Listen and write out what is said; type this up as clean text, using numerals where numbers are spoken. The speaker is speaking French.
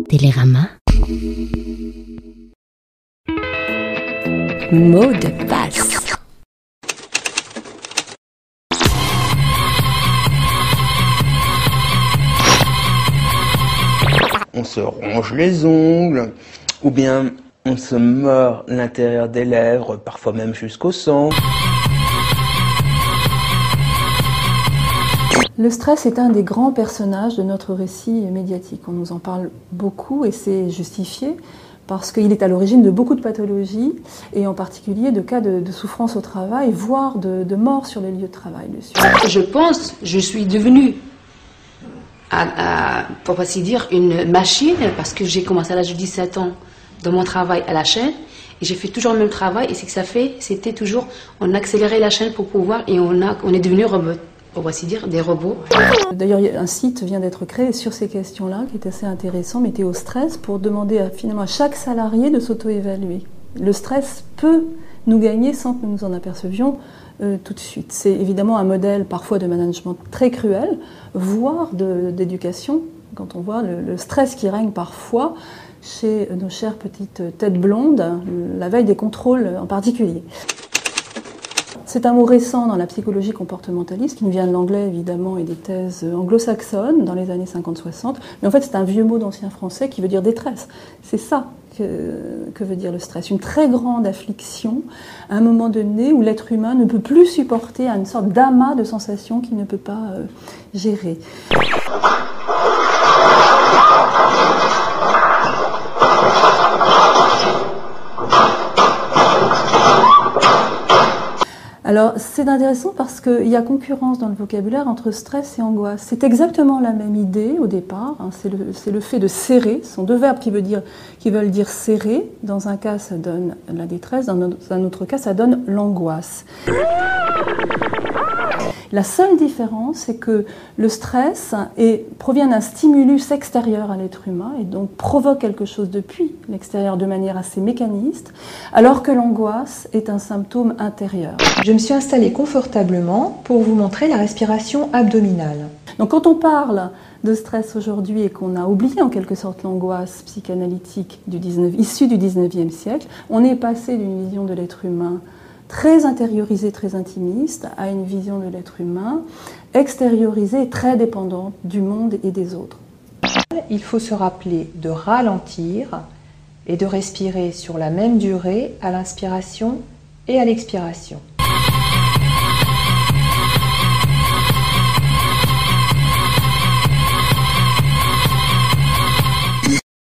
Télérama. Mot de passe. On se ronge les ongles, ou bien on se mord l'intérieur des lèvres, parfois même jusqu'au sang. Le stress est un des grands personnages de notre récit médiatique. On nous en parle beaucoup et c'est justifié parce qu'il est à l'origine de beaucoup de pathologies et en particulier de cas de souffrance au travail, voire de mort sur les lieux de travail. Je suis devenue, pour ainsi dire, une machine parce que j'ai commencé à l'âge de 17 ans dans mon travail à la chaîne et j'ai fait toujours le même travail et ce que ça fait, c'était toujours, on accélérait la chaîne pour pouvoir et on est devenu robot. On va dire des robots. D'ailleurs, un site vient d'être créé sur ces questions-là, qui est assez intéressant, Météo Stress, pour demander finalement à chaque salarié de s'auto-évaluer. Le stress peut nous gagner sans que nous nous en apercevions tout de suite. C'est évidemment un modèle parfois de management très cruel, voire d'éducation, quand on voit le stress qui règne parfois chez nos chères petites têtes blondes, la veille des contrôles en particulier. C'est un mot récent dans la psychologie comportementaliste, qui nous vient de l'anglais évidemment et des thèses anglo-saxonnes dans les années 50-60. Mais en fait, c'est un vieux mot d'ancien français qui veut dire détresse. C'est ça que veut dire le stress. Une très grande affliction à un moment donné où l'être humain ne peut plus supporter une sorte d'amas de sensations qu'il ne peut pas gérer. Alors, c'est intéressant parce qu'il y a concurrence dans le vocabulaire entre stress et angoisse. C'est exactement la même idée au départ. C'est le fait de serrer. Ce sont deux verbes qui veulent dire serrer. Dans un cas, ça donne la détresse. Dans un autre cas, ça donne l'angoisse. La seule différence, c'est que le stress provient d'un stimulus extérieur à l'être humain et donc provoque quelque chose depuis l'extérieur de manière assez mécaniste, alors que l'angoisse est un symptôme intérieur. Je me suis installée confortablement pour vous montrer la respiration abdominale. Donc quand on parle de stress aujourd'hui et qu'on a oublié en quelque sorte l'angoisse psychanalytique issue du 19e siècle, on est passé d'une vision de l'être humain très intériorisée, très intimiste, à une vision de l'être humain extériorisée, très dépendante du monde et des autres. Il faut se rappeler de ralentir et de respirer sur la même durée à l'inspiration et à l'expiration.